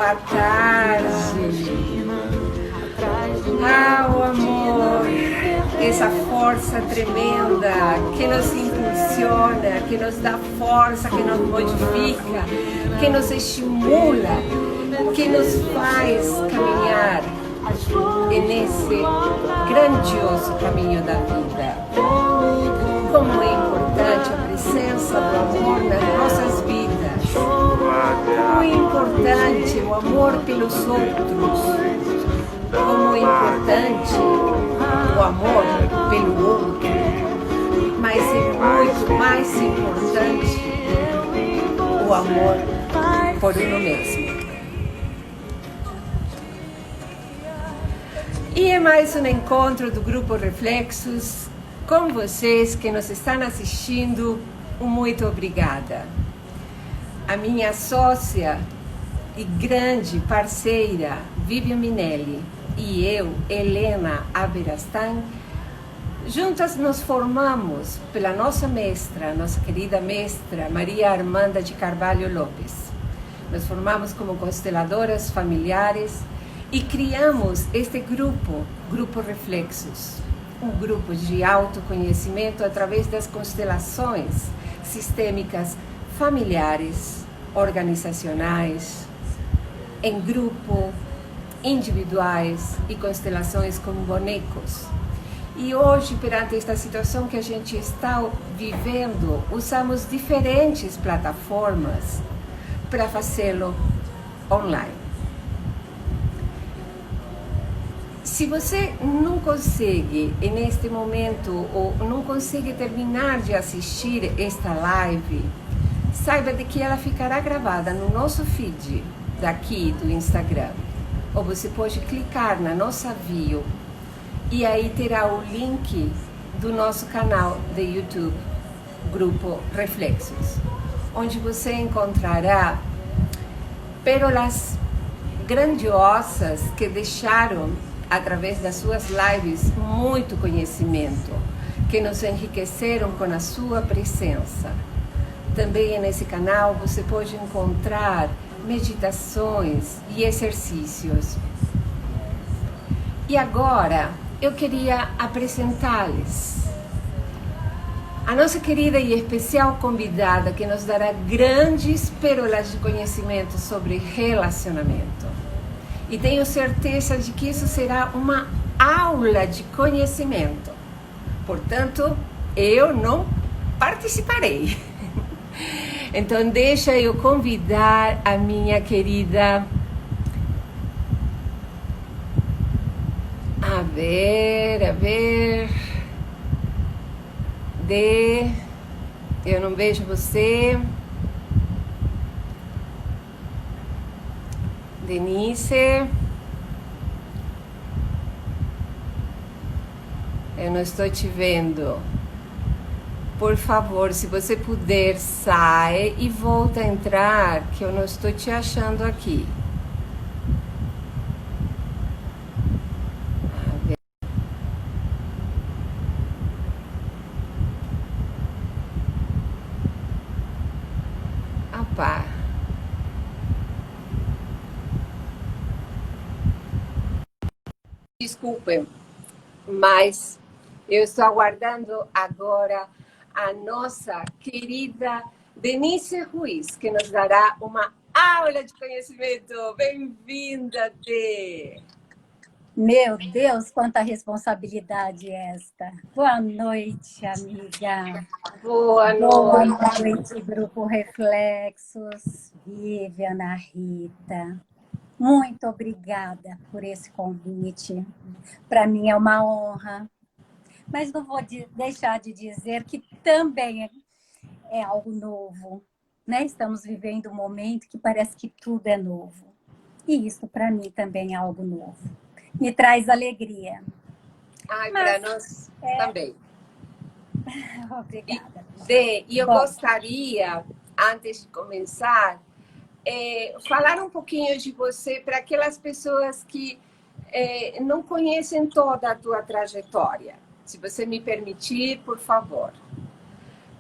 boa tarde. Ah, o amor, essa força tremenda que nos impulsiona, que nos dá força, que nos modifica, que nos estimula, que nos faz caminhar nesse grandioso caminho da vida. Como é importante a presença do amor nas nossas vidas. Como é importante o amor pelos outros. Como é importante o amor pelo outro. Mas é muito mais importante o amor por uno mesmo. E é mais um encontro do Grupo Reflexos com vocês que nos estão assistindo. Muito obrigada. A minha sócia e grande parceira, Vivian Minelli, e eu, Helena Aberastain, juntas nos formamos pela nossa mestra, nossa querida mestra, Maria Armanda de Carvalho Lopes. Nos formamos como consteladoras familiares e criamos este Grupo Reflexos, um grupo de autoconhecimento através das constelações sistêmicas familiares, organizacionais, em grupo, individuais e constelações com bonecos. E hoje, perante esta situação que a gente está vivendo, usamos diferentes plataformas para fazê-lo online. Se você não consegue, neste momento, ou não consegue terminar de assistir esta live, saiba de que ela ficará gravada no nosso feed daqui do Instagram. Ou você pode clicar na nossa bio e aí terá o link do nosso canal de YouTube, Grupo Reflexos, onde você encontrará pérolas grandiosas que deixaram, através das suas lives, muito conhecimento, que nos enriqueceram com a sua presença. Também nesse canal você pode encontrar meditações e exercícios. E agora eu queria apresentar-lhes a nossa querida e especial convidada, que nos dará grandes pérolas de conhecimento sobre relacionamento. E tenho certeza de que isso será uma aula de conhecimento. Portanto, eu não participarei. Então, deixa eu convidar a minha querida... A ver... Eu não vejo você... Denise, eu não estou te vendo. Por favor, se você puder, sai e volta a entrar, que eu não estou te achando aqui. Opa. Desculpem, mas eu estou aguardando agora a nossa querida Denise Ruiz, que nos dará uma aula de conhecimento. Bem-vinda, Dê! Meu Deus, quanta responsabilidade esta. Boa noite, amiga. Boa noite. Boa noite, Grupo Reflexos, Viviana, Rita. Muito obrigada por esse convite. Para mim é uma honra. Mas não vou deixar de dizer que também é algo novo, né? Estamos vivendo um momento que parece que tudo é novo. E isso para mim também é algo novo. Me traz alegria. Ai, para nós também. Obrigada. E eu gostaria, antes de começar, falar um pouquinho de você para aquelas pessoas que não conhecem toda a tua trajetória. Se você me permitir, por favor.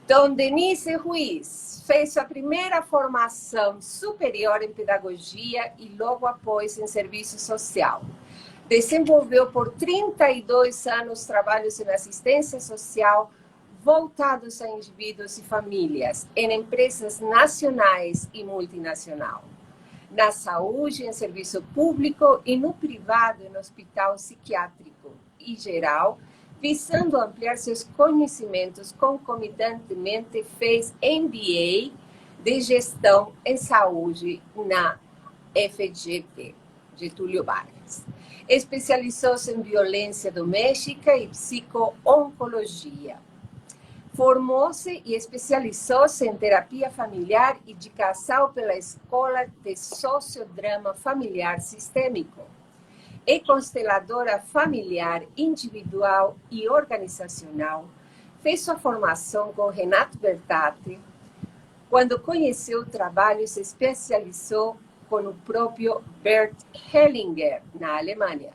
Dom Denise Ruiz fez sua primeira formação superior em pedagogia e logo após em serviço social. Desenvolveu por 32 anos trabalhos em assistência social voltados a indivíduos e famílias, em empresas nacionais e multinacionais, na saúde, em serviço público e no privado, em hospital psiquiátrico e geral, visando ampliar seus conhecimentos. Concomitantemente, fez MBA de Gestão em Saúde na FGV, Getúlio Vargas. Especializou-se em violência doméstica e psico-oncologia. Formou-se e especializou-se em terapia familiar e de casal pela Escola de Sociodrama Familiar Sistêmico. É consteladora familiar, individual e organizacional. Fez sua formação com Renato Bertatti. Quando conheceu o trabalho, se especializou com o próprio Bert Hellinger, na Alemanha.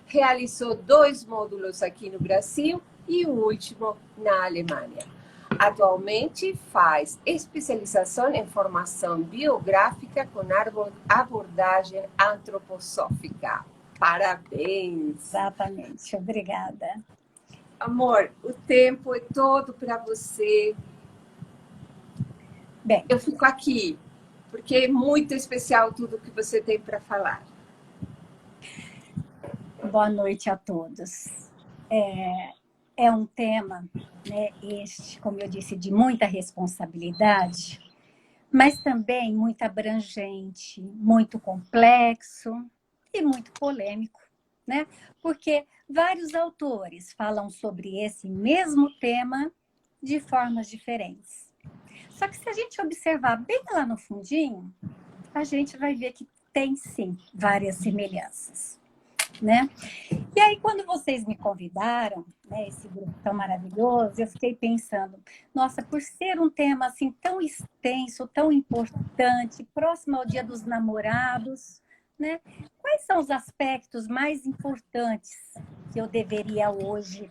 Realizou 2 módulos aqui no Brasil e o último na Alemanha. Atualmente faz especialização em formação biográfica com abordagem antroposófica. Parabéns! Exatamente, obrigada. Amor, o tempo é todo para você. Bem, eu fico aqui, porque é muito especial tudo que você tem para falar. Boa noite a todos. É um tema, né, este, como eu disse, de muita responsabilidade, mas também muito abrangente, muito complexo e muito polêmico, né? Porque vários autores falam sobre esse mesmo tema de formas diferentes. Só que se a gente observar bem lá no fundinho, a gente vai ver que tem sim várias semelhanças, né? E aí, quando vocês me convidaram, né, esse grupo tão maravilhoso, eu fiquei pensando, nossa, por ser um tema assim tão extenso, tão importante, próximo ao Dia dos Namorados, né? Quais são os aspectos mais importantes que eu deveria hoje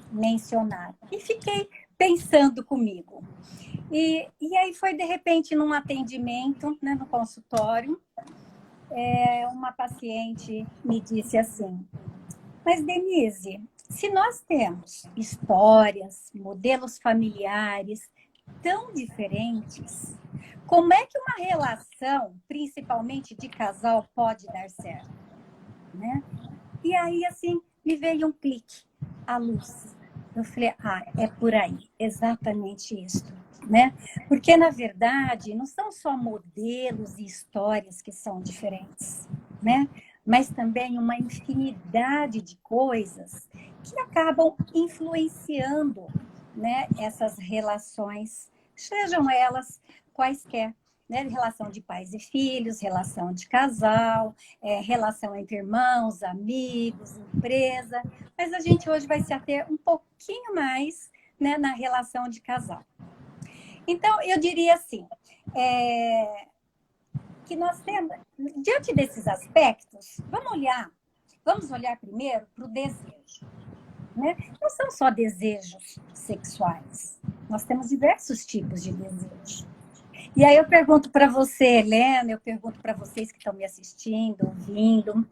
mencionar? E fiquei pensando comigo. E aí foi, de repente, num atendimento, né, no consultório, uma paciente me disse assim, mas Denise, se nós temos histórias, modelos familiares tão diferentes, como é que uma relação, principalmente de casal, pode dar certo? Né? E aí, assim, me veio um clique, a luz. Eu falei, é por aí, exatamente isso. Né? Porque, na verdade, não são só modelos e histórias que são diferentes, né? Mas também uma infinidade de coisas que acabam influenciando, né, essas relações, sejam elas quaisquer, né? Relação de pais e filhos, relação de casal, relação entre irmãos, amigos, empresa, mas a gente hoje vai se ater um pouquinho mais, né, na relação de casal. Então, eu diria assim, que nós temos, diante desses aspectos, vamos olhar primeiro para o desejo. Né? Não são só desejos sexuais, nós temos diversos tipos de desejo. E aí eu pergunto para você, Helena, eu pergunto para vocês que estão me assistindo, ouvindo,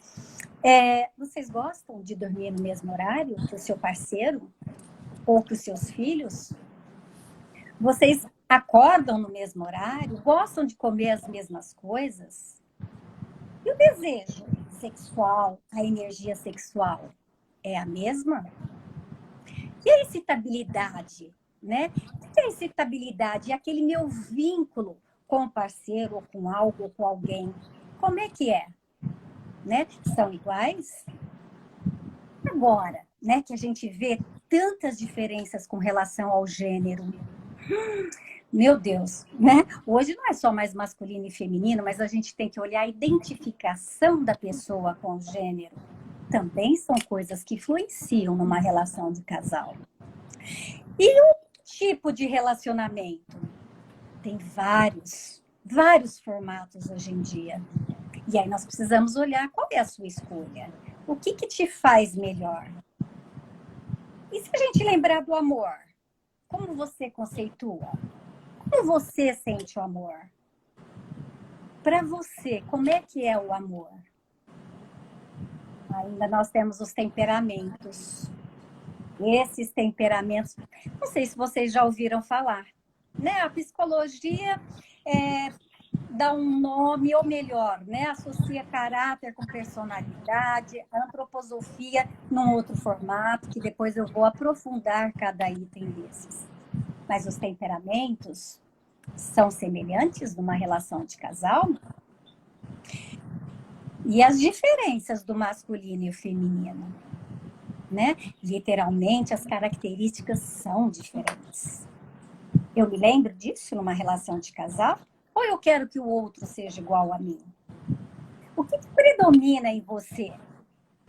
vocês gostam de dormir no mesmo horário que o seu parceiro ou que os seus filhos? Vocês acordam no mesmo horário? Gostam de comer as mesmas coisas? E o desejo sexual, a energia sexual, é a mesma? E a excitabilidade, né? O que é excitabilidade? É aquele meu vínculo com o parceiro, ou com algo, ou com alguém. Como é que é? Né? São iguais? Agora, né, que a gente vê tantas diferenças com relação ao gênero. Meu Deus, né? Hoje não é só mais masculino e feminino, mas a gente tem que olhar a identificação da pessoa com o gênero. Também são coisas que influenciam numa relação de casal. E o tipo de relacionamento? Tem vários formatos hoje em dia. E aí nós precisamos olhar qual é a sua escolha. O que te faz melhor? E se a gente lembrar do amor? Como você conceitua? Como você sente o amor? Para você, como é que é o amor? Ainda nós temos os temperamentos. Esses temperamentos, não sei se vocês já ouviram falar, né? A psicologia dá um nome, ou melhor, né? Associa caráter com personalidade, a antroposofia num outro formato, que depois eu vou aprofundar cada item desses. Mas os temperamentos são semelhantes numa relação de casal? E as diferenças do masculino e o feminino, né? Literalmente, as características são diferentes. Eu me lembro disso numa relação de casal? Ou eu quero que o outro seja igual a mim? O que predomina em você?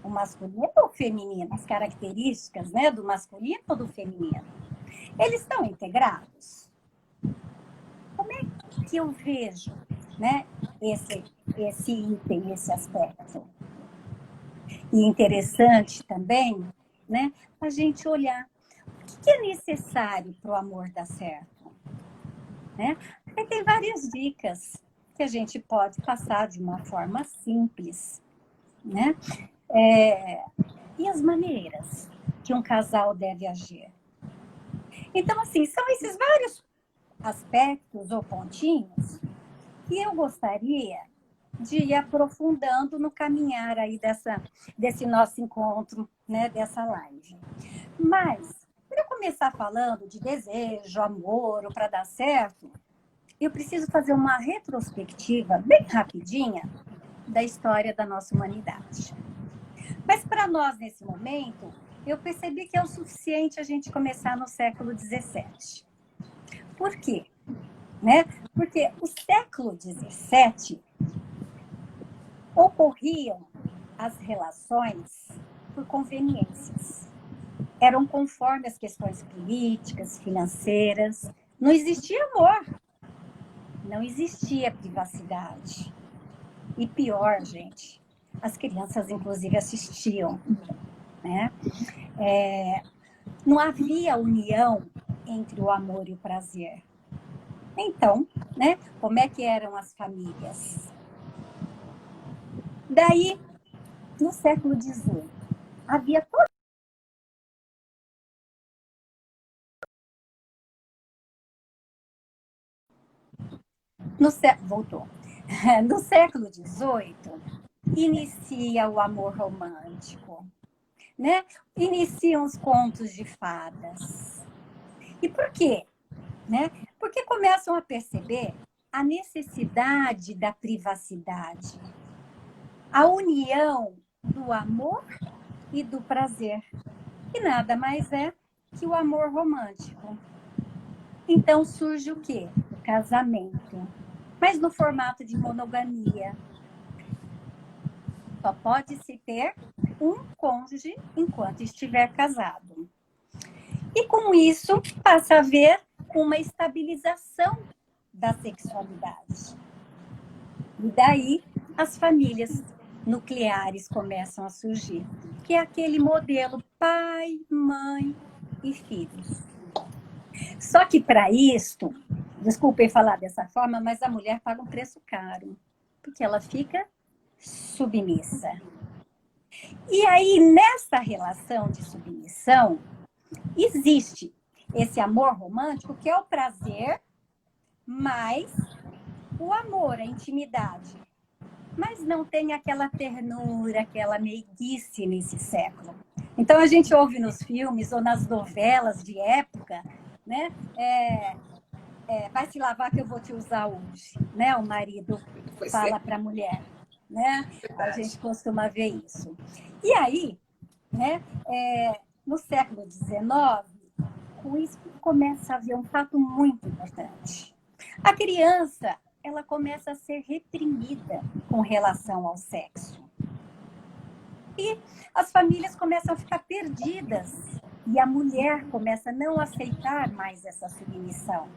O masculino ou o feminino? As características, né, do masculino ou do feminino? Eles estão integrados? Como é que eu vejo, né, esse item, esse aspecto? E interessante também, né, a gente olhar o que é necessário para o amor dar certo, né? Aí tem várias dicas que a gente pode passar de uma forma simples, né? E as maneiras que um casal deve agir. Então, assim, são esses vários aspectos ou pontinhos que eu gostaria de ir aprofundando no caminhar aí desse nosso encontro, né, dessa live. Mas, para eu começar falando de desejo, amor, ou para dar certo, eu preciso fazer uma retrospectiva bem rapidinha da história da nossa humanidade. Mas para nós, nesse momento, eu percebi que é o suficiente a gente começar no século XVII. Por quê? Né? Porque o século XVII ocorriam as relações por conveniências. Eram conforme as questões políticas, financeiras. Não existia amor. Não existia privacidade. E pior, gente, as crianças, inclusive, assistiam. Né? Não havia união entre o amor e o prazer. Então, né, como é que eram as famílias? Daí, no século XVIII, havia todo... Voltou. No século XVIII, inicia o amor romântico, né? Iniciam os contos de fadas. E por quê? Né? Porque começam a perceber a necessidade da privacidade, a união do amor e do prazer, que nada mais é que o amor romântico. Então surge o quê? O casamento, mas no formato de monogamia. Só pode se ter um cônjuge enquanto estiver casado. E com isso passa a haver uma estabilização da sexualidade. E daí as famílias nucleares começam a surgir, que é aquele modelo pai, mãe e filhos. Só que para isto, desculpem falar dessa forma, mas a mulher paga um preço caro, porque ela fica submissa. E aí, nessa relação de submissão, existe esse amor romântico, que é o prazer, mais o amor, a intimidade. Mas não tem aquela ternura, aquela meiguice nesse século. Então, a gente ouve nos filmes ou nas novelas de época, né? Vai se lavar que eu vou te usar hoje, né? O marido fala para a mulher, né? A gente costuma ver isso. E aí, né? No século XIX, com isso começa a haver um fato muito importante. A criança, ela começa a ser reprimida com relação ao sexo. E as famílias começam a ficar perdidas. E a mulher começa a não aceitar mais essa submissão.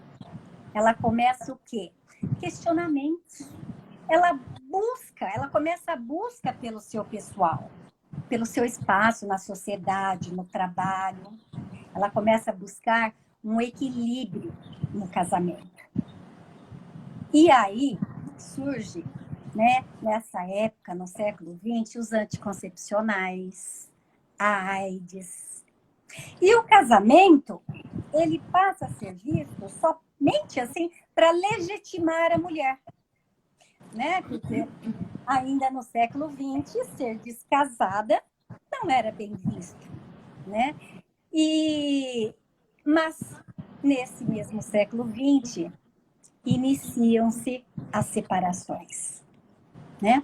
Ela começa o quê? Questionamentos. Ela começa a busca pelo seu pessoal, pelo seu espaço na sociedade, no trabalho. Ela começa a buscar um equilíbrio no casamento. E aí surge, né, nessa época, no século XX, os anticoncepcionais, a AIDS. E o casamento, ele passa a ser visto somente assim para legitimar a mulher, né? Porque ainda no século XX, ser descasada não era bem visto, né? Mas nesse mesmo século XX, iniciam-se as separações, né?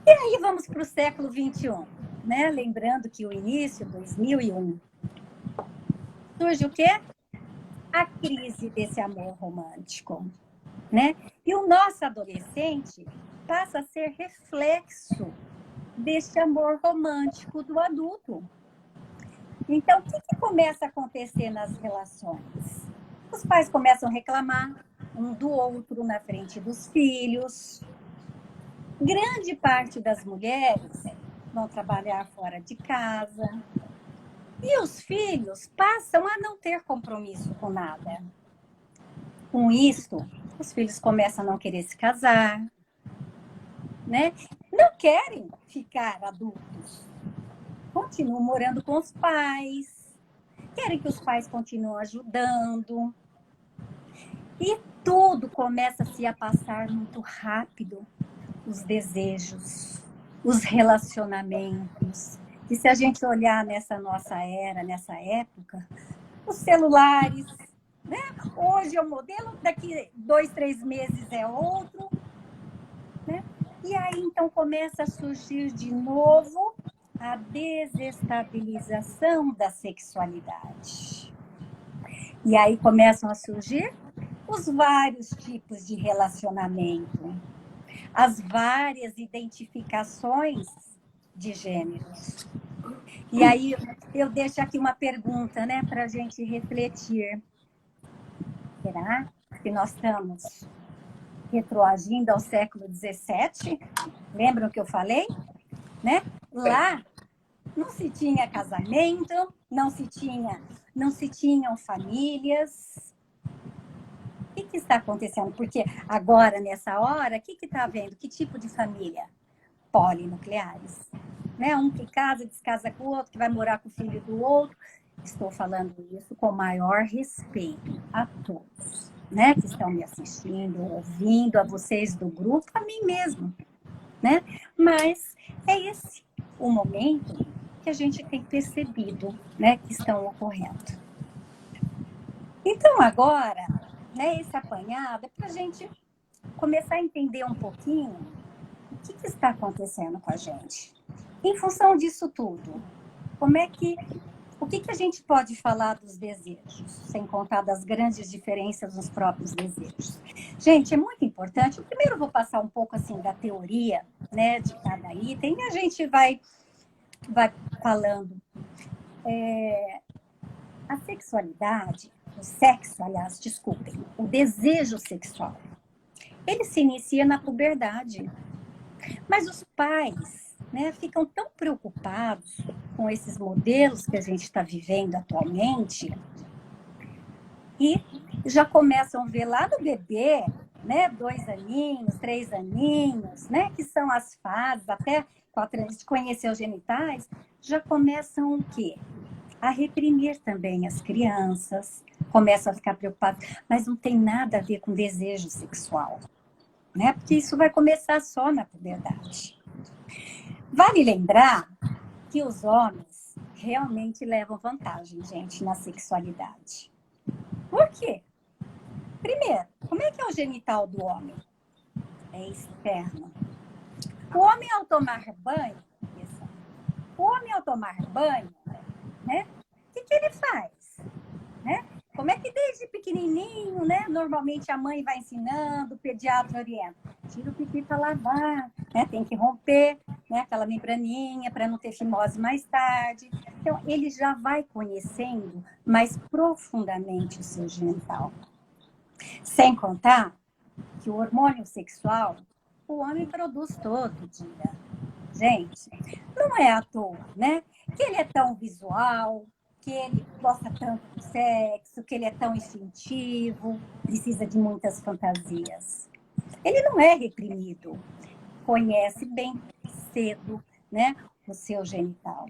E aí vamos para o século XXI, né? Lembrando que o início, 2001, surge o quê? A crise desse amor romântico, né? E o nosso adolescente passa a ser reflexo desse amor romântico do adulto. Então, o que começa a acontecer nas relações? Os pais começam a reclamar um do outro na frente dos filhos. Grande parte das mulheres vão trabalhar fora de casa. E os filhos passam a não ter compromisso com nada. Com isso, os filhos começam a não querer se casar, né? Não querem ficar adultos. Continuam morando com os pais. Querem que os pais continuem ajudando. E tudo começa -se a passar muito rápido. Os desejos, os relacionamentos. E se a gente olhar nessa nossa era, nessa época, os celulares, né? Hoje é um modelo, daqui 2, 3 meses é outro, né? E aí, então, começa a surgir de novo a desestabilização da sexualidade. E aí começam a surgir os vários tipos de relacionamento, as várias identificações de gêneros. E aí eu deixo aqui uma pergunta, né, para a gente refletir. Será que nós estamos retroagindo ao século XVII? Lembram que eu falei? Né? Lá não se tinha casamento, não se tinham famílias. O que está acontecendo? Porque agora, nessa hora, o que está havendo? Que tipo de família? Polinucleares. Né? Um que casa, descasa com o outro, que vai morar com o filho do outro. Estou falando isso com o maior respeito a todos, né? Que estão me assistindo, ouvindo, a vocês do grupo, a mim mesmo, né? Mas é esse o momento que a gente tem percebido, né? Que estão ocorrendo. Então, agora, né? Esse apanhado é para a gente começar a entender um pouquinho o que está acontecendo com a gente. Em função disso tudo, o que a gente pode falar dos desejos, sem contar das grandes diferenças nos próprios desejos? Gente, é muito importante. Primeiro eu vou passar um pouco assim da teoria, né, de cada item, e a gente vai falando. A sexualidade, o sexo, aliás, desculpem, o desejo sexual, ele se inicia na puberdade. Mas os pais, né, ficam tão preocupados com esses modelos que a gente está vivendo atualmente e já começam a ver lá no bebê, né, 2 aninhos, 3 aninhos, né, que são as fases, até antes de conhecer os genitais, já começam o quê? A reprimir também as crianças, começam a ficar preocupados, mas não tem nada a ver com desejo sexual, né? Porque isso vai começar só na puberdade. Vale lembrar que os homens realmente levam vantagem, gente, na sexualidade. Por quê? Primeiro, como é que é o genital do homem? É externo. O homem ao tomar banho, né? O que ele faz? Né? Como é que desde pequenininho, né? Normalmente a mãe vai ensinando, o pediatra orienta. Tira o pipi para lavar, né? Tem que romper, né? Aquela membraninha para não ter fimose mais tarde. Então, ele já vai conhecendo mais profundamente o seu genital. Sem contar que o hormônio sexual, o homem produz todo dia. Gente, não é à toa, né? Que ele é tão visual, que ele gosta tanto do sexo, que ele é tão instintivo, precisa de muitas fantasias. Ele não é reprimido, conhece bem cedo, né, o seu genital.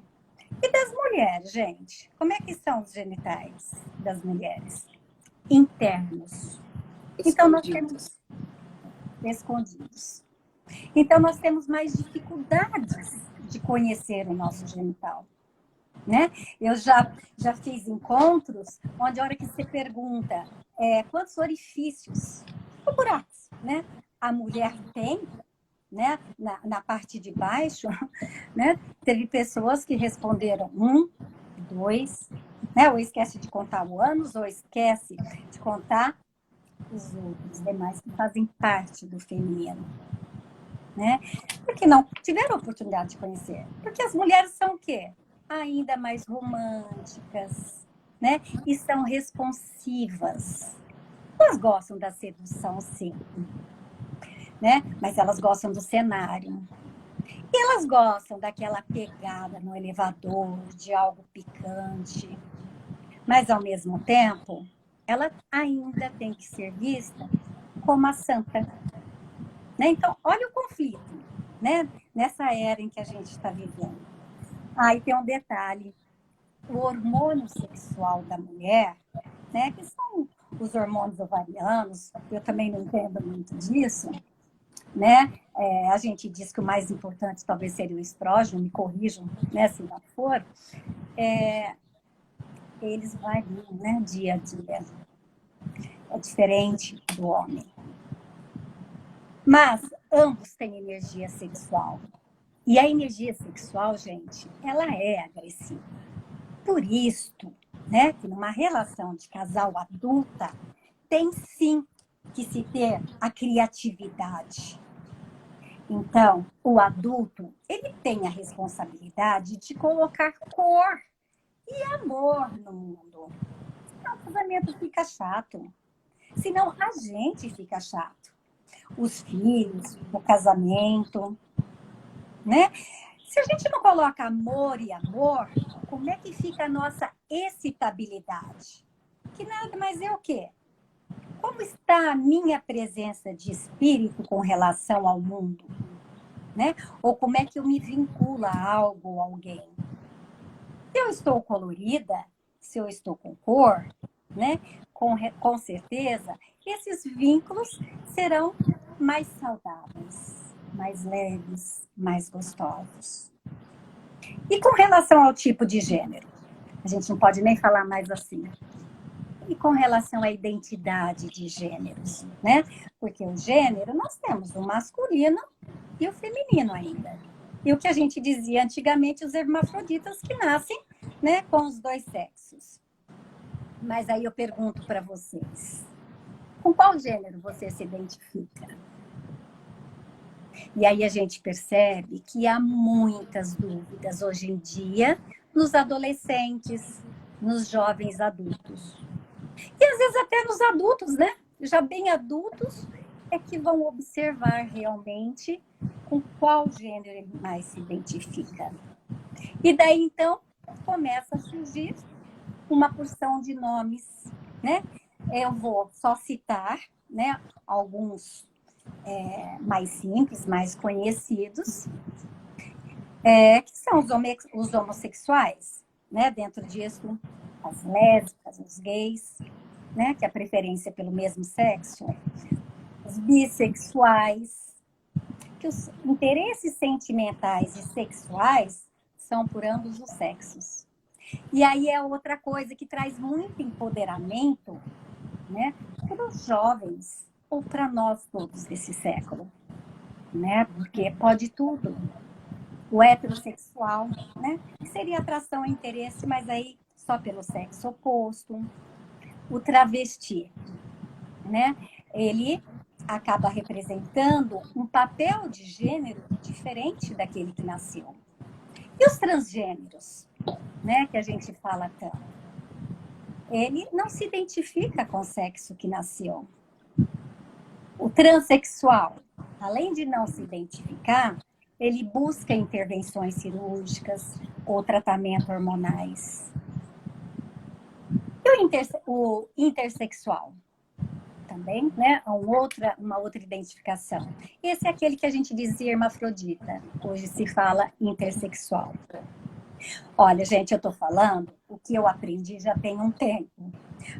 E das mulheres, gente? Como é que são os genitais das mulheres? Internos. Então, nós temos escondidos. Então, nós temos mais dificuldades de conhecer o nosso genital. Né? Eu já fiz encontros onde a hora que você pergunta quantos orifícios, ou buracos, né, a mulher tem, né, na parte de baixo, né, teve pessoas que responderam 1, 2, né, ou esquece de contar o ânus, ou esquece de contar os outros demais que fazem parte do feminino. Né? Porque não tiveram a oportunidade de conhecer. Porque as mulheres são o quê? Ainda mais românticas, né? E são responsivas. Elas gostam da sedução, sim, né? Mas elas gostam do cenário. E elas gostam daquela pegada no elevador, de algo picante. Mas, ao mesmo tempo, ela ainda tem que ser vista como a santa. Né? Então, olha o conflito, né? Nessa era em que a gente está vivendo. Aí tem um detalhe, o hormônio sexual da mulher, né? Que são os hormônios ovarianos, eu também não entendo muito disso, né? A gente diz que o mais importante talvez seria o estrógeno, me corrijam, né, se não for. Eles variam, né, dia a dia. É diferente do homem. Mas ambos têm energia sexual. E a energia sexual, gente, ela é agressiva. Por isto, né, que numa relação de casal adulta, tem sim que se ter a criatividade. Então, o adulto, ele tem a responsabilidade de colocar cor e amor no mundo. Senão o casamento fica chato. Senão a gente fica chato. Os filhos, o casamento, né? Se a gente não coloca amor e amor, como é que fica a nossa excitabilidade? Que nada mais é o quê? Como está a minha presença de espírito com relação ao mundo? Né? Ou como é que eu me vinculo a algo ou alguém? Se eu estou colorida, se eu estou com cor, né? Com certeza, esses vínculos serão mais saudáveis, mais leves, mais gostosos. E com relação ao tipo de gênero? A gente não pode nem falar mais assim. E com relação à identidade de gêneros, né? Porque o gênero, nós temos o masculino e o feminino ainda. E o que a gente dizia antigamente, os hermafroditas que nascem, né, com os dois sexos. Mas aí eu pergunto para vocês, com qual gênero você se identifica? E aí a gente percebe que há muitas dúvidas hoje em dia nos adolescentes, nos jovens adultos. E às vezes até nos adultos, né? Já bem adultos é que vão observar realmente com qual gênero ele mais se identifica. E daí, então, começa a surgir uma porção de nomes, né? Eu vou só citar, né, alguns mais simples, mais conhecidos, que são os homossexuais, né? Dentro disso, as lésbicas, os gays, né? Que é a preferência pelo mesmo sexo, os bissexuais, que os interesses sentimentais e sexuais são por ambos os sexos. E aí é outra coisa que traz muito empoderamento, né, para os jovens ou para nós todos desse século, né? Porque pode tudo. O heterossexual, né, que seria atração e interesse, mas aí só pelo sexo oposto. O travesti, né? Ele acaba representando um papel de gênero diferente daquele que nasceu. E os transgêneros, né, que a gente fala tanto? Ele não se identifica com o sexo que nasceu. O transexual, além de não se identificar, ele busca intervenções cirúrgicas ou tratamento hormonais. O intersexual também, né? Uma outra identificação. Esse é aquele que a gente dizia hermafrodita. Hoje se fala intersexual. Olha, gente, eu estou falando o que eu aprendi já tem um tempo.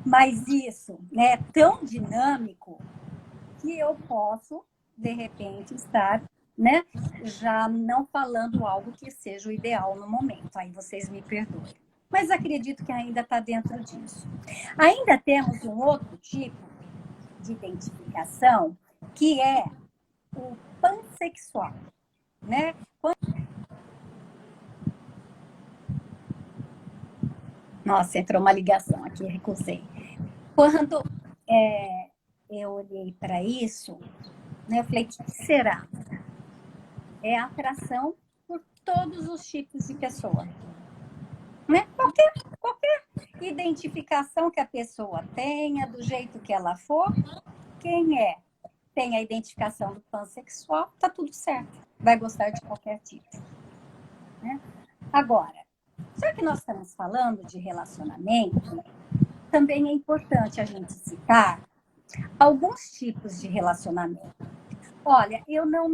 Mas isso, né, é tão dinâmico que eu posso, de repente, estar, né, já não falando algo que seja o ideal no momento. Aí vocês me perdoem. Mas acredito que ainda está dentro disso. Ainda temos um outro tipo de identificação, que é o pansexual, né? Nossa, entrou uma ligação aqui, recusei. Quando eu olhei para isso, né, eu falei, o que será? É a atração por todos os tipos de pessoa. Né? Qualquer identificação que a pessoa tenha, do jeito que ela for, quem tem a identificação do pansexual, tá tudo certo. Vai gostar de qualquer tipo. Né? Agora, já que nós estamos falando de relacionamento, também é importante a gente citar alguns tipos de relacionamento. Olha, eu não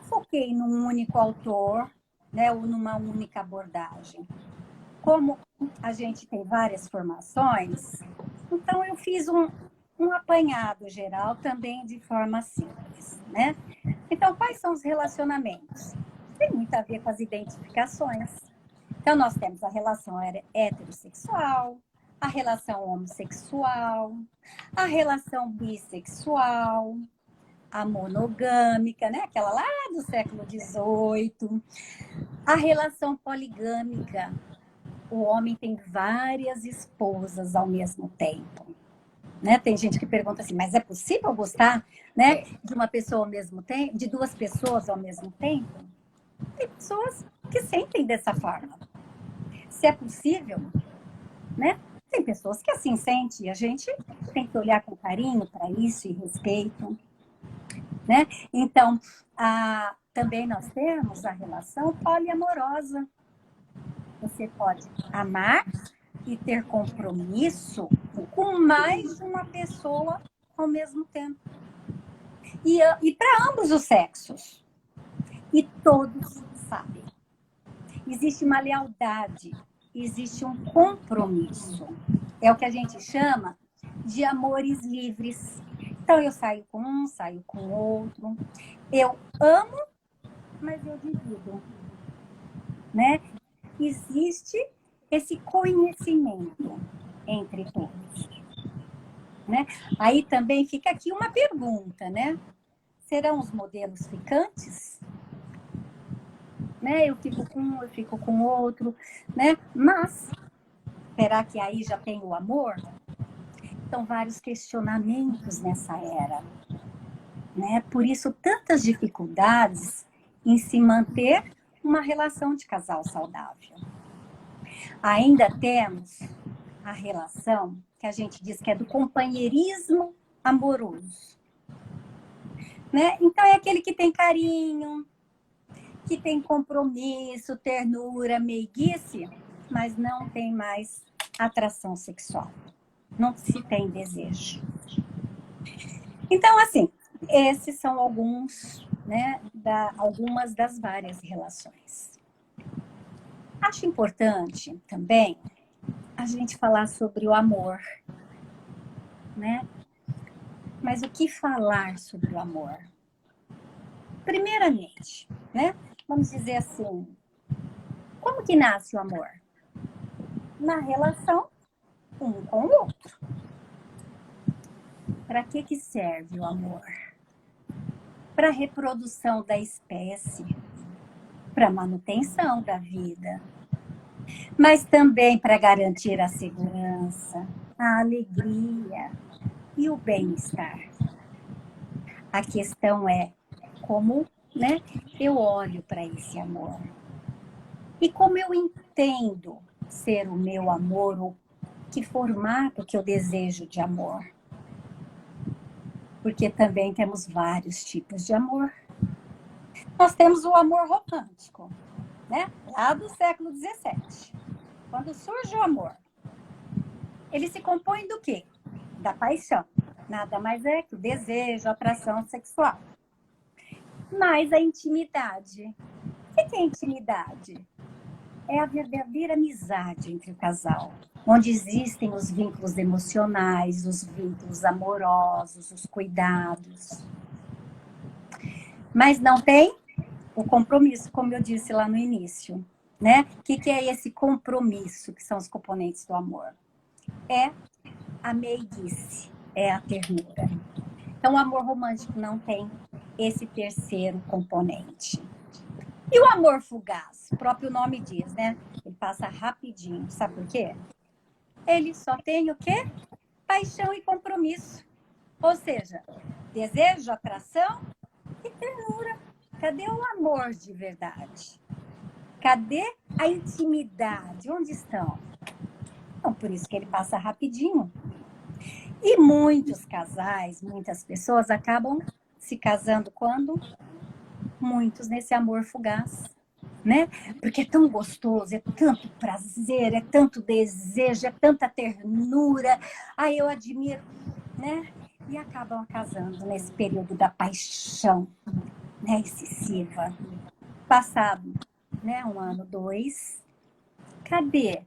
foquei num único autor, né, ou numa única abordagem. Como a gente tem várias formações, então eu fiz um apanhado geral também de forma simples, né? Então, quais são os relacionamentos? Tem muito a ver com as identificações. Então, nós temos a relação heterossexual, a relação homossexual, a relação bissexual, a monogâmica, né? Aquela lá do século XVIII, a relação poligâmica. O homem tem várias esposas ao mesmo tempo. Né? Tem gente que pergunta assim, mas é possível gostar, né, de uma pessoa ao mesmo tempo, de duas pessoas ao mesmo tempo? Tem pessoas que sentem dessa forma. Se é possível, né? Tem pessoas que assim sentem, e a gente tem que olhar com carinho para isso e respeito, né? Então, também nós temos a relação poliamorosa. Você pode amar e ter compromisso com mais de uma pessoa ao mesmo tempo. E para ambos os sexos. E todos sabem. Existe uma lealdade, existe um compromisso. É o que a gente chama de amores livres. Então, eu saio com um, saio com o outro. Eu amo, mas eu divido. Né? Existe esse conhecimento entre todos. Né? Aí também fica aqui uma pergunta, né? Serão os modelos ficantes? Né? Eu fico com um, eu fico com outro, né? Mas, será que aí já tem o amor? São vários questionamentos nessa era. Né? Por isso, tantas dificuldades em se manter uma relação de casal saudável. Ainda temos a relação que a gente diz que é do companheirismo amoroso. Né? Então, é aquele que tem carinho, que tem compromisso, ternura, meiguice, mas não tem mais atração sexual. Não se tem desejo. Então, assim, esses são alguns, né, algumas das várias relações. Acho importante também a gente falar sobre o amor, né? Mas o que falar sobre o amor? Primeiramente, né? Vamos dizer assim, como que nasce o amor? Na relação um com o outro. Para que serve o amor? Para a reprodução da espécie, para a manutenção da vida, mas também para garantir a segurança, a alegria e o bem-estar. A questão é como, né, eu olho para esse amor. E como eu entendo ser o meu amor, ou que formato que eu desejo de amor. Porque também temos vários tipos de amor. Nós temos o amor romântico, né? Lá do século XVII. quando surge o amor, ele se compõe do quê? Da paixão. Nada mais é que o desejo, a atração sexual. Mas a intimidade. O que é intimidade? É a verdadeira amizade entre o casal, onde existem os vínculos emocionais, os vínculos amorosos, os cuidados. Mas não tem o compromisso, como eu disse lá no início, né? O que é esse compromisso, que são os componentes do amor? É a meiguice, é a ternura. Então, o amor romântico não tem esse terceiro componente. E o amor fugaz? O próprio nome diz, né? Ele passa rapidinho. Sabe por quê? Ele só tem o quê? Paixão e compromisso. Ou seja, desejo, atração e ternura. Cadê o amor de verdade? Cadê a intimidade? Onde estão? Então, por isso que ele passa rapidinho. E muitos casais, muitas pessoas acabam se casando quando? Muitos nesse amor fugaz, né? Porque é tão gostoso, é tanto prazer, é tanto desejo, é tanta ternura. Aí eu admiro, né? E acabam casando nesse período da paixão, né? Excessiva. Passado, né? 1 ano, 2. Cadê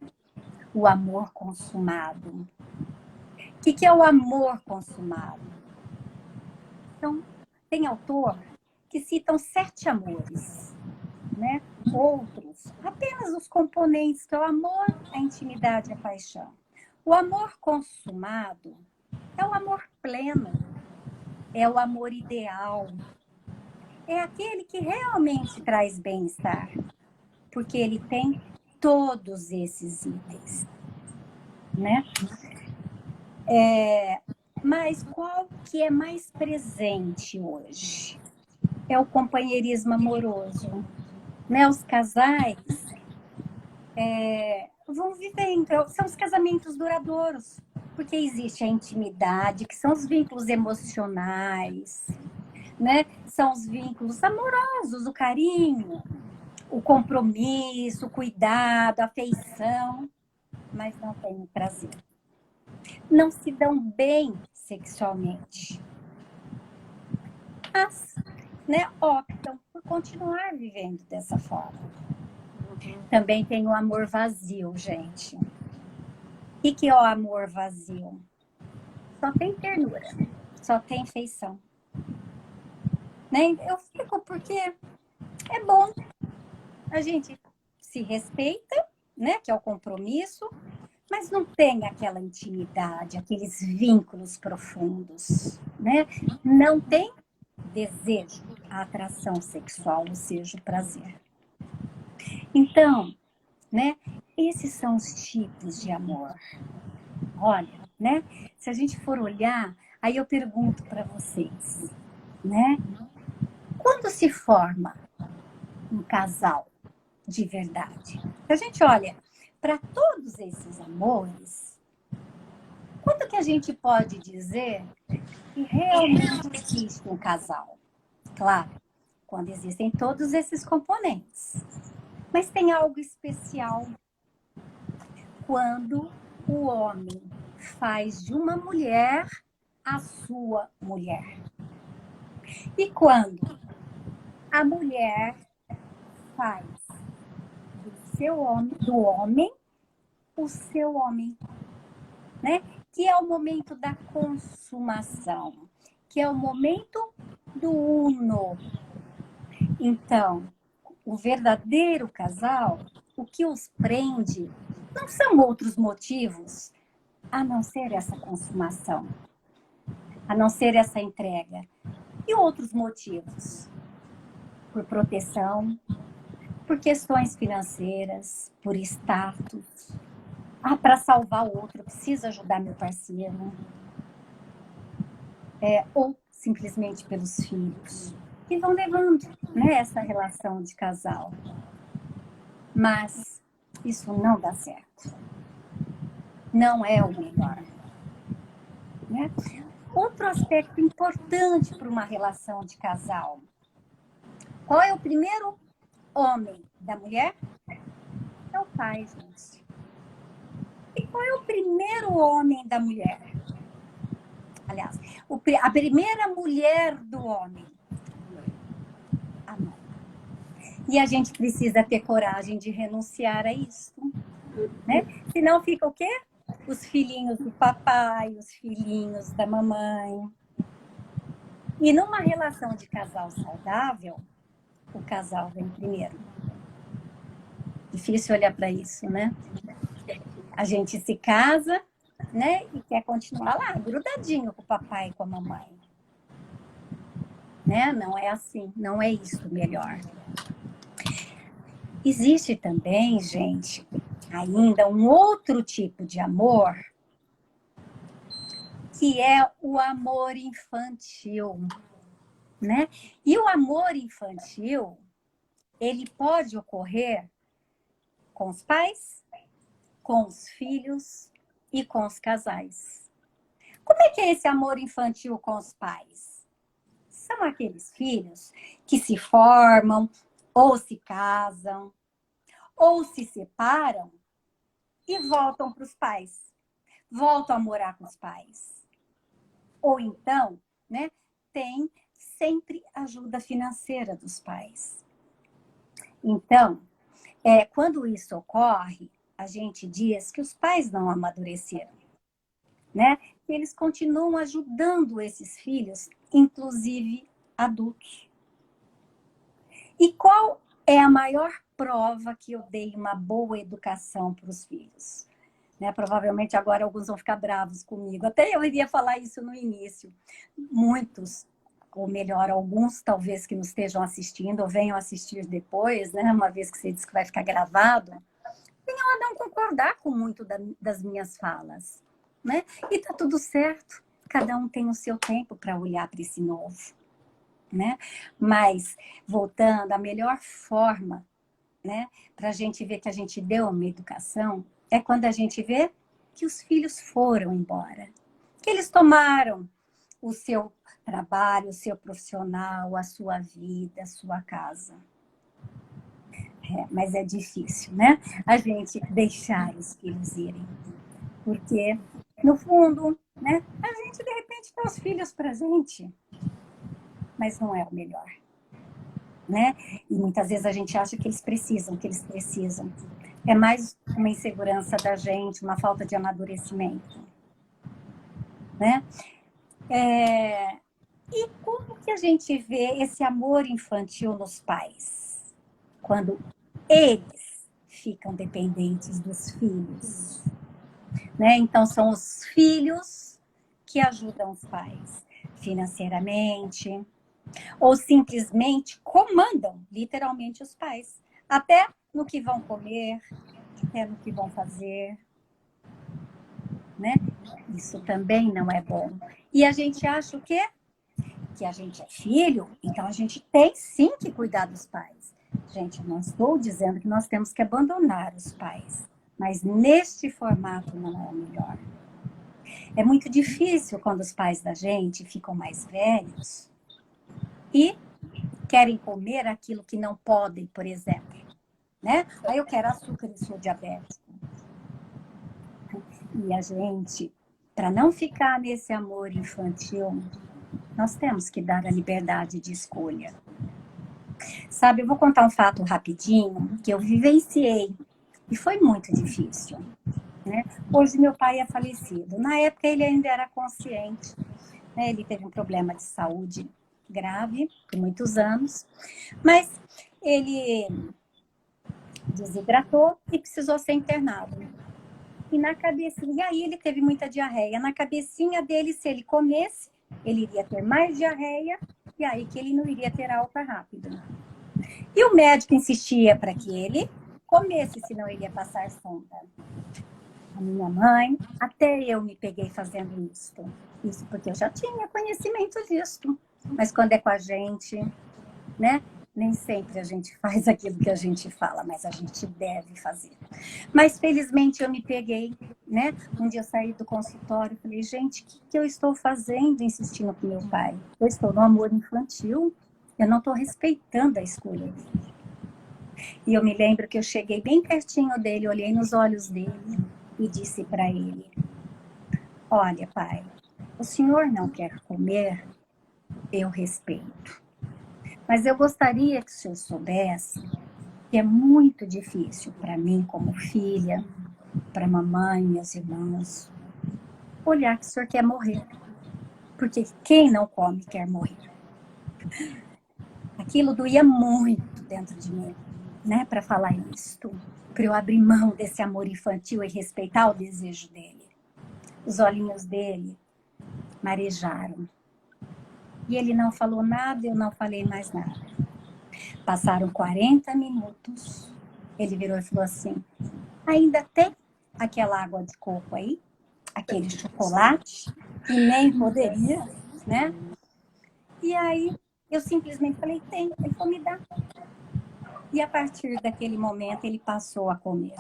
o amor consumado? O que é o amor consumado? Então, tem autor que citam 7 amores, né? Outros, apenas os componentes, que é o amor, a intimidade e a paixão. O amor consumado é o amor pleno, é o amor ideal, é aquele que realmente traz bem-estar, porque ele tem todos esses itens, né? Mas qual que é mais presente hoje? É o companheirismo amoroso, né? Os casais vão vivendo, são os casamentos duradouros, porque existe a intimidade, que são os vínculos emocionais, né? São os vínculos amorosos, o carinho, o compromisso, o cuidado, a afeição, mas não tem o prazer. Não se dão bem sexualmente, mas, né, optam por continuar vivendo dessa forma. Também tem o amor vazio, gente. O que é o amor vazio? Só tem ternura, só tem feição. Né? Eu fico porque é bom. A gente se respeita, né? Que é o compromisso, mas não tem aquela intimidade, aqueles vínculos profundos, né? Não tem desejo, a atração sexual, ou seja, o prazer. Então, né? Esses são os tipos de amor. Olha, né? Se a gente for olhar, aí eu pergunto para vocês, né? Quando se forma um casal de verdade? Se a gente olha para todos esses amores, quando que a gente pode dizer que realmente existe um casal? Claro, quando existem todos esses componentes. Mas tem algo especial quando o homem faz de uma mulher a sua mulher. E quando a mulher faz do homem o seu homem, né? Que é o momento da consumação, que é o momento do uno. Então, o verdadeiro casal, o que os prende, não são outros motivos a não ser essa consumação, a não ser essa entrega. E outros motivos? Por proteção, por questões financeiras, por status. Para salvar o outro, eu preciso ajudar meu parceiro. Ou simplesmente pelos filhos. E vão levando, né, essa relação de casal. Mas isso não dá certo. Não é o melhor. Né? Outro aspecto importante para uma relação de casal. Qual é o primeiro homem da mulher? É o pai, gente. qual é o primeiro homem da mulher? Aliás, a primeira mulher do homem? A mãe. E a gente precisa ter coragem de renunciar a isso, né? Senão fica o quê? Os filhinhos do papai, os filhinhos da mamãe. E numa relação de casal saudável, o casal vem primeiro. Difícil olhar para isso, né? A gente se casa, né? E quer continuar lá, grudadinho com o papai e com a mamãe. Né? Não é assim, não é isso melhor. Existe também, gente, ainda um outro tipo de amor, que é o amor infantil, né? E o amor infantil, ele pode ocorrer com os pais, com os filhos e com os casais. Como é que é esse amor infantil com os pais? São aqueles filhos que se formam, ou se casam, ou se separam e voltam para os pais. Voltam a morar com os pais. Ou então, né, tem sempre ajuda financeira dos pais. Então, quando isso ocorre, a gente diz que os pais não amadureceram, né? Eles continuam ajudando esses filhos, inclusive adultos. E qual é a maior prova que eu dei uma boa educação para os filhos? Né? Provavelmente agora alguns vão ficar bravos comigo. Até eu iria falar isso no início. Muitos, ou melhor, alguns talvez que nos estejam assistindo ou venham assistir depois, né? Uma vez que você disse que vai ficar gravado, venham a não concordar com muito das minhas falas. Né? E tá tudo certo. Cada um tem o seu tempo para olhar para esse novo. Né? Mas, voltando, a melhor forma, né, para a gente ver que a gente deu uma educação é quando a gente vê que os filhos foram embora. Que eles tomaram o seu trabalho, o seu profissional, a sua vida, a sua casa. Mas é difícil, né? A gente deixar os filhos irem. Porque, no fundo, né, a gente, de repente, dá os filhos para a gente. Mas não é o melhor. Né? E muitas vezes a gente acha que eles precisam. É mais uma insegurança da gente, uma falta de amadurecimento. Né? E como que a gente vê esse amor infantil nos pais? Quando eles ficam dependentes dos filhos. Né? Então, são os filhos que ajudam os pais financeiramente, ou simplesmente comandam, literalmente, os pais. Até no que vão comer, até no que vão fazer. Né? Isso também não é bom. E a gente acha o quê? Que a gente é filho, então a gente tem sim que cuidar dos pais. Gente, não estou dizendo que nós temos que abandonar os pais, mas neste formato não é o melhor. É muito difícil quando os pais da gente ficam mais velhos e querem comer aquilo que não podem, por exemplo. Né? Aí eu quero açúcar e sou diabético. E a gente, para não ficar nesse amor infantil, nós temos que dar a liberdade de escolha. Sabe, eu vou contar um fato rapidinho que eu vivenciei e foi muito difícil. Né? Hoje meu pai é falecido. Na época ele ainda era consciente. Né? Ele teve um problema de saúde grave por muitos anos, mas ele desidratou e precisou ser internado. E na cabecinha, e aí ele teve muita diarreia. Na cabecinha dele, se ele comesse, ele iria ter mais diarreia e aí que ele não iria ter alta rápido. E o médico insistia para que ele comesse, senão ele ia passar sonda. A minha mãe, até eu me peguei fazendo isso. Isso porque eu já tinha conhecimento disso. Mas quando é com a gente, né? Nem sempre a gente faz aquilo que a gente fala, mas a gente deve fazer. Mas felizmente eu me peguei, né? Um dia eu saí do consultório e falei, gente, o que eu estou fazendo insistindo com meu pai? Eu estou no amor infantil, eu não estou respeitando a escolha dele. E eu me lembro que eu cheguei bem pertinho dele, olhei nos olhos dele e disse para ele: olha, pai, o senhor não quer comer, eu respeito. Mas eu gostaria que o senhor soubesse que é muito difícil para mim, como filha, para a mamãe, meus irmãos, olhar que o senhor quer morrer. Porque quem não come quer morrer. Aquilo doía muito dentro de mim, né, para falar isto, para eu abrir mão desse amor infantil e respeitar o desejo dele. Os olhinhos dele marejaram. E ele não falou nada, eu não falei mais nada. Passaram 40 minutos, ele virou e falou assim: ainda tem aquela água de coco aí? Aquele chocolate? E nem poderia, né? E aí eu simplesmente falei: tem. Ele falou: me dá. E a partir daquele momento ele passou a comer,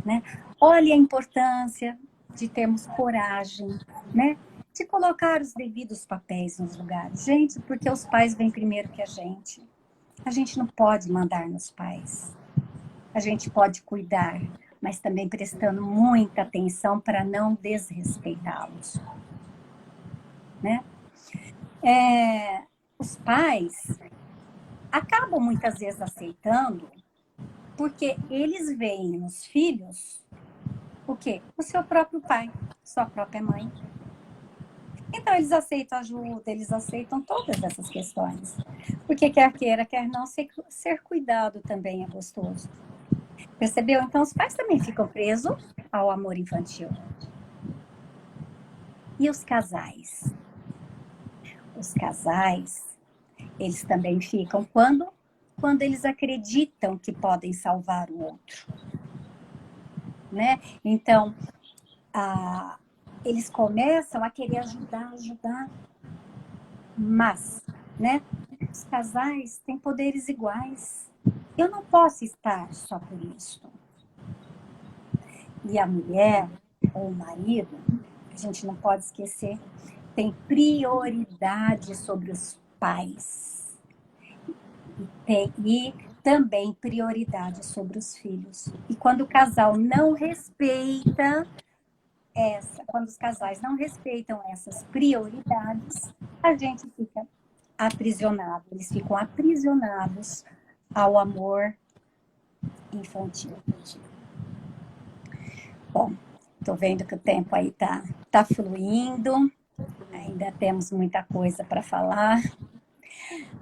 né? Olha a importância de termos coragem, né? De colocar os devidos papéis nos lugares. Gente, porque os pais vêm primeiro que a gente. A gente não pode mandar nos pais. A gente pode cuidar, mas também prestando muita atenção para não desrespeitá-los, né? Os pais acabam muitas vezes aceitando porque eles veem nos filhos o quê? O seu próprio pai, sua própria mãe. Então eles aceitam ajuda, eles aceitam todas essas questões. Porque quer queira, quer não, ser cuidado também é gostoso. Percebeu? Então os pais também ficam presos ao amor infantil. E os casais? Os casais, eles também ficam quando eles acreditam que podem salvar o outro, né? Então, eles começam a querer ajudar, mas, né? Os casais têm poderes iguais. Eu não posso estar só por isso. E a mulher ou o marido, a gente não pode esquecer, tem prioridade sobre os pais. E também prioridade sobre os filhos. E quando o casal não respeita quando os casais não respeitam essas prioridades, a gente fica aprisionado. Eles ficam aprisionados ao amor infantil. Bom, estou vendo que o tempo aí tá fluindo, ainda temos muita coisa para falar.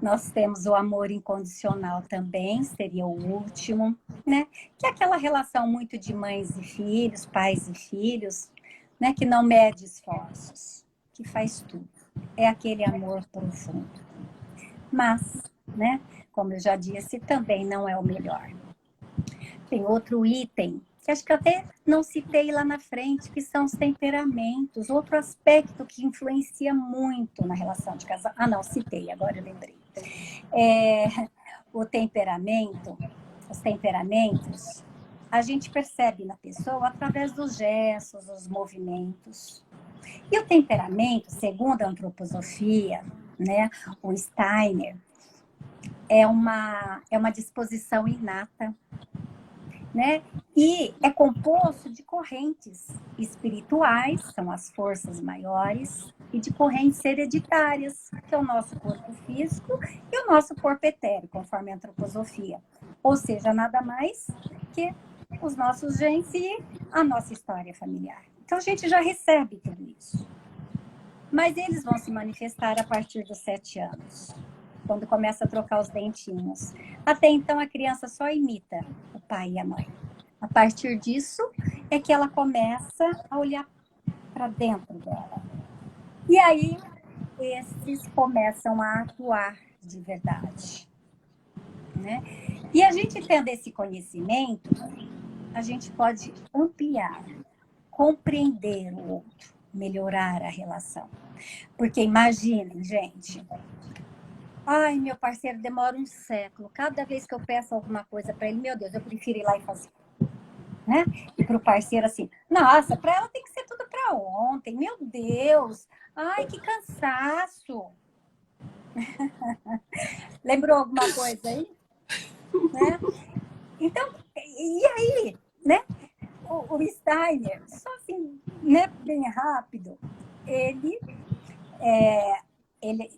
Nós temos o amor incondicional também, seria o último, né? Que é aquela relação muito de mães e filhos, pais e filhos, né? Que não mede esforços, que faz tudo. É aquele amor profundo. Mas, né? Como eu já disse, também não é o melhor. Tem outro item, que acho que eu até não citei lá na frente, que são os temperamentos. Outro aspecto que influencia muito na relação de casal. Ah, não, citei, agora eu lembrei. O temperamento, os temperamentos, a gente percebe na pessoa através dos gestos, dos movimentos. E o temperamento, segundo a antroposofia, né, o Steiner, é uma disposição inata, né? E é composto de correntes espirituais, são as forças maiores, e de correntes hereditárias, que é o nosso corpo físico e o nosso corpo etéreo, conforme a antroposofia. Ou seja, nada mais que os nossos genes e a nossa história familiar. Então, a gente já recebe tudo isso. Mas eles vão se manifestar a partir dos 7 anos, quando começa a trocar os dentinhos. Até então, a criança só imita o pai e a mãe. A partir disso, é que ela começa a olhar para dentro dela. E aí, esses começam a atuar de verdade, né? E a gente tendo esse conhecimento, a gente pode ampliar, compreender o outro, melhorar a relação. Porque imaginem, gente, ai, meu parceiro demora um século. Cada vez que eu peço alguma coisa para ele, meu Deus, eu prefiro ir lá e fazer. Né? E para o parceiro assim, nossa, para ela tem que ser tudo para ontem, meu Deus, ai, que cansaço. Lembrou alguma coisa aí? Né? Então, e aí, né? o Steiner, só assim, né, bem rápido, ele,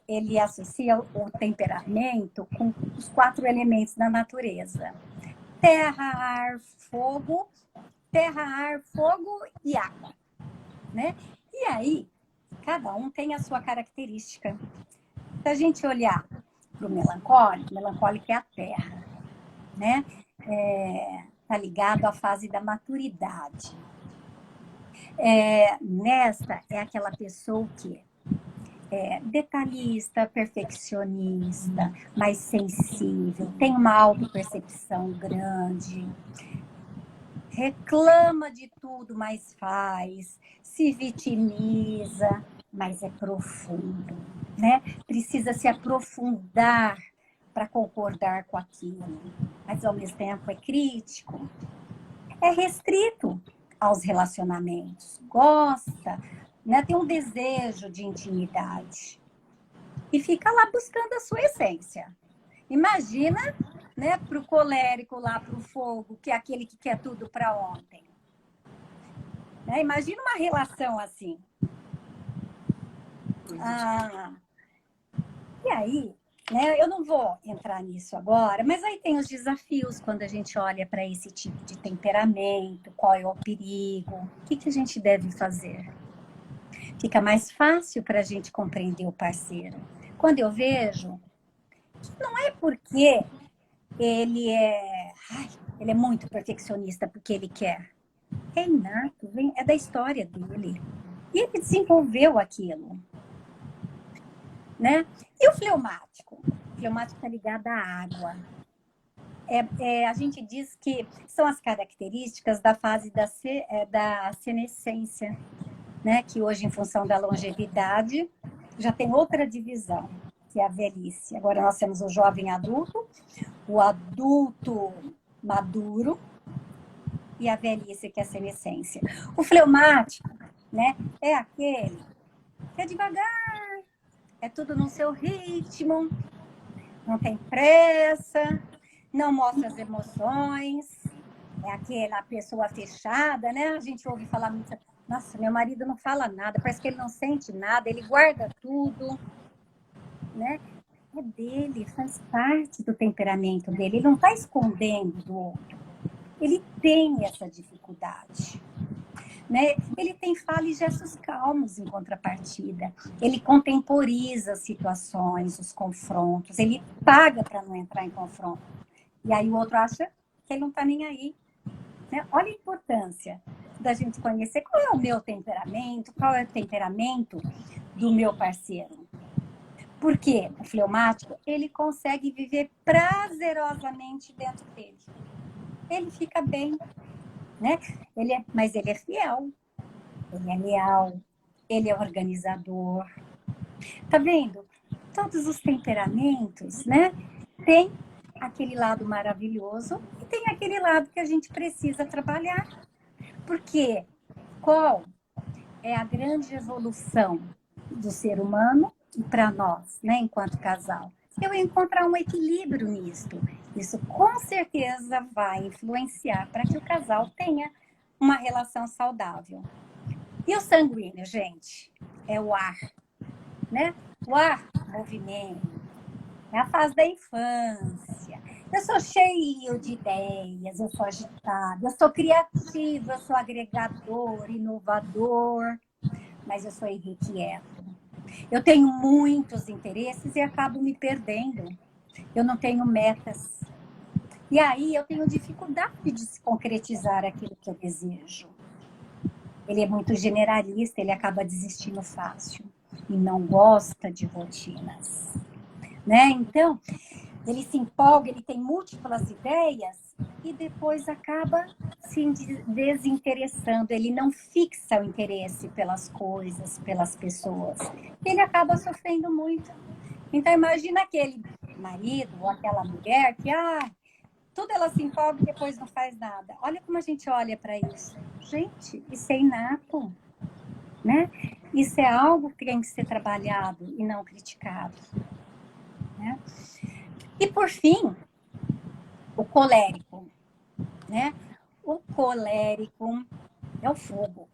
ele associa o temperamento com os 4 elementos da natureza. Terra, ar, fogo e água, né? E aí, cada um tem a sua característica. Se a gente olhar para o melancólico é a terra, né? Tá ligado à fase da maturidade. Nesta é aquela pessoa que é detalhista, perfeccionista, mais sensível, tem uma autopercepção grande, reclama de tudo, mas faz, se vitimiza, mas é profundo, né? Precisa se aprofundar para concordar com aquilo, mas ao mesmo tempo é crítico, é restrito aos relacionamentos, gosta, né? Tem um desejo de intimidade e fica lá buscando a sua essência. Imagina, né, para o colérico lá, para o fogo, que é aquele que quer tudo para ontem. Né? Imagina uma relação assim. E aí, né, eu não vou entrar nisso agora, mas aí tem os desafios quando a gente olha para esse tipo de temperamento, qual é o perigo, o que a gente deve fazer. Fica mais fácil para a gente compreender o parceiro. Quando eu vejo, não é porque ele é muito perfeccionista porque ele quer. É inato, é da história dele. E ele desenvolveu aquilo. Né? E o fleumático? O fleumático está ligado à água. A gente diz que são as características da fase da senescência, né? Que hoje, em função da longevidade, já tem outra divisão, que é a velhice. Agora nós temos o jovem adulto, o adulto maduro e a velhice, que é a senescência. O fleumático, né, é aquele que é devagar, é tudo no seu ritmo, não tem pressa, não mostra as emoções, é aquela pessoa fechada, né? A gente ouve falar muito, nossa, meu marido não fala nada, parece que ele não sente nada, ele guarda tudo, né? É dele, faz parte do temperamento dele, ele não está escondendo do outro, ele tem essa dificuldade. Né? Ele tem fala e gestos calmos em contrapartida. Ele contemporiza as situações, os confrontos. Ele paga para não entrar em confronto. E aí o outro acha que ele não está nem aí. Né? Olha a importância da gente conhecer qual é o meu temperamento, qual é o temperamento do meu parceiro. Porque o fleumático, ele consegue viver prazerosamente dentro dele. Ele fica bem. Né? Mas ele é fiel, ele é leal, ele é organizador. Tá vendo? Todos os temperamentos, né? Tem aquele lado maravilhoso e tem aquele lado que a gente precisa trabalhar. Porque qual é a grande evolução do ser humano e para nós, né, enquanto casal? Eu encontrar um equilíbrio nisso. Isso com certeza vai influenciar para que o casal tenha uma relação saudável. E o sanguíneo, gente, é o ar, né? O ar, movimento, é a fase da infância. Eu sou cheio de ideias, eu sou agitada, eu sou criativa, eu sou agregador, inovador, mas eu sou irrequieto. Eu tenho muitos interesses e acabo me perdendo. Eu não tenho metas. E aí eu tenho dificuldade de se concretizar aquilo que eu desejo. Ele é muito generalista, ele acaba desistindo fácil e não gosta de rotinas. Né? Então, ele se empolga, ele tem múltiplas ideias e depois acaba se desinteressando. Ele não fixa o interesse pelas coisas, pelas pessoas. Ele acaba sofrendo muito. Então, imagina aquele marido ou aquela mulher que tudo ela se empolga e depois não faz nada. Olha como a gente olha para isso. Gente, isso é inato, né? Isso é algo que tem que ser trabalhado e não criticado. Né? E, por fim, o colérico. Né? O colérico, é o fogo,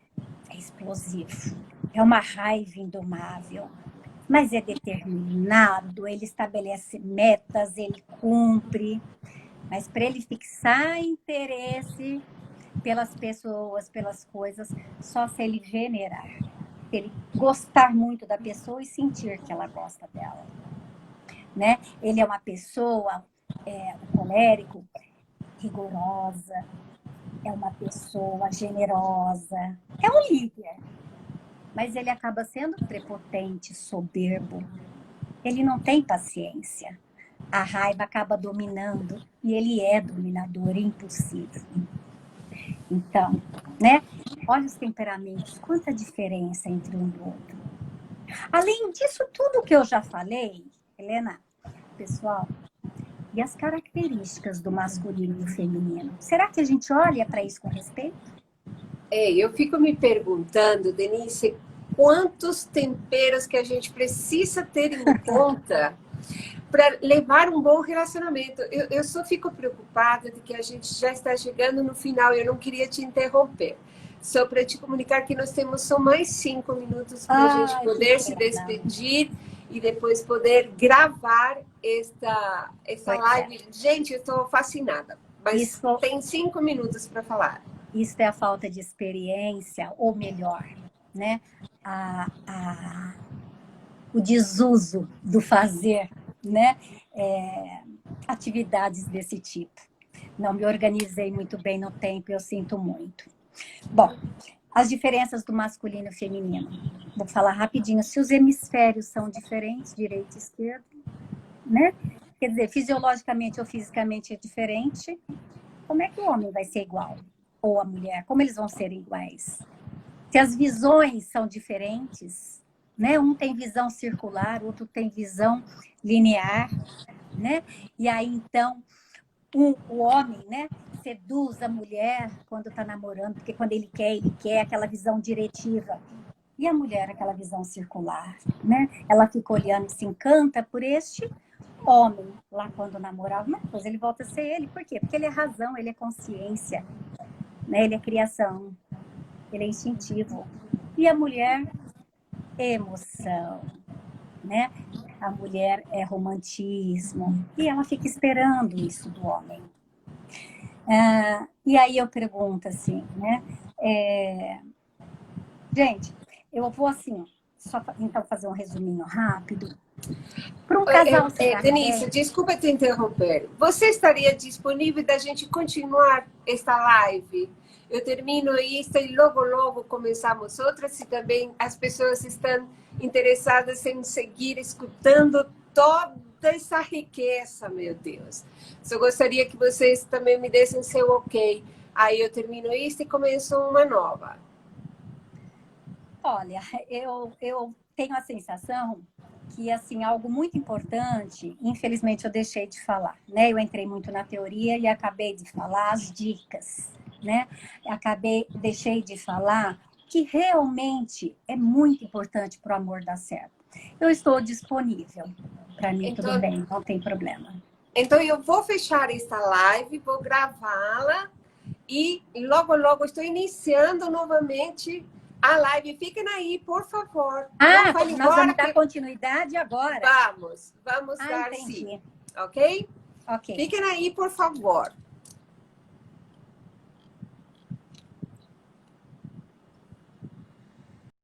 é explosivo, é uma raiva indomável, mas é determinado, ele estabelece metas, ele cumpre, mas para ele fixar interesse pelas pessoas, pelas coisas, só se ele venerar, se ele gostar muito da pessoa e sentir que ela gosta dela, né? Ele é uma pessoa, o colérico, rigorosa, é uma pessoa generosa, é um líder, mas ele acaba sendo prepotente, soberbo, ele não tem paciência, a raiva acaba dominando e ele é dominador, impulsivo. Então, né? Olha os temperamentos, quanta diferença entre um e outro. Além disso tudo que eu já falei, Helena, pessoal, e as características do masculino e do feminino? Será que a gente olha para isso com respeito? Eu fico me perguntando, Denise, quantos temperos que a gente precisa ter em conta para levar um bom relacionamento. Eu só fico preocupada de que a gente já está chegando no final. Eu não queria te interromper. Só para te comunicar que nós temos só mais 5 minutos para a gente poder se despedir e depois poder gravar esta live. Gente, eu estou fascinada. Mas tem 5 minutos para falar. Isso é a falta de experiência, ou melhor, né? O desuso do fazer, né? Atividades desse tipo. Não me organizei muito bem no tempo, eu sinto muito. Bom, as diferenças do masculino e feminino. Vou falar rapidinho. Se os hemisférios são diferentes, direito e esquerdo, né? Quer dizer, fisiologicamente ou fisicamente é diferente, como é que o homem vai ser igual? Ou a mulher? Como eles vão ser iguais? Se as visões são diferentes, né? Um tem visão circular, outro tem visão linear, né? E aí, então, o homem, né, seduz a mulher quando está namorando, porque quando ele quer aquela visão diretiva. E a mulher, aquela visão circular, né? Ela fica olhando e se encanta por este homem, lá quando namorava, mas depois ele volta a ser ele. Por quê? Porque ele é razão, ele é consciência, né? Ele é criação, ele é instintivo. E a mulher, emoção, né? A mulher é romantismo. E ela fica esperando isso do homem. E aí eu pergunto assim, né? Gente, eu vou assim, só então fazer um resuminho rápido. Para um casal Denise, desculpa te interromper. Você estaria disponível da gente continuar esta live? Eu termino isso e logo começamos outras, e também as pessoas estão interessadas em seguir escutando toda essa riqueza, meu Deus. Só gostaria que vocês também me dessem seu ok. Aí eu termino isso e começo uma nova. Olha, eu tenho a sensação que, assim, algo muito importante, infelizmente eu deixei de falar, né? Eu entrei muito na teoria e acabei de falar as dicas, né? Deixei de falar que realmente é muito importante para o amor dar certo. Eu estou disponível. Para mim, então, tudo bem, não tem problema. Então, eu vou fechar esta live, vou gravá-la e logo estou iniciando novamente a live. Fiquem aí, por favor. Nós vamos dar continuidade agora? Vamos dar entendi. sim. Ok? Ok. Fiquem aí, por favor.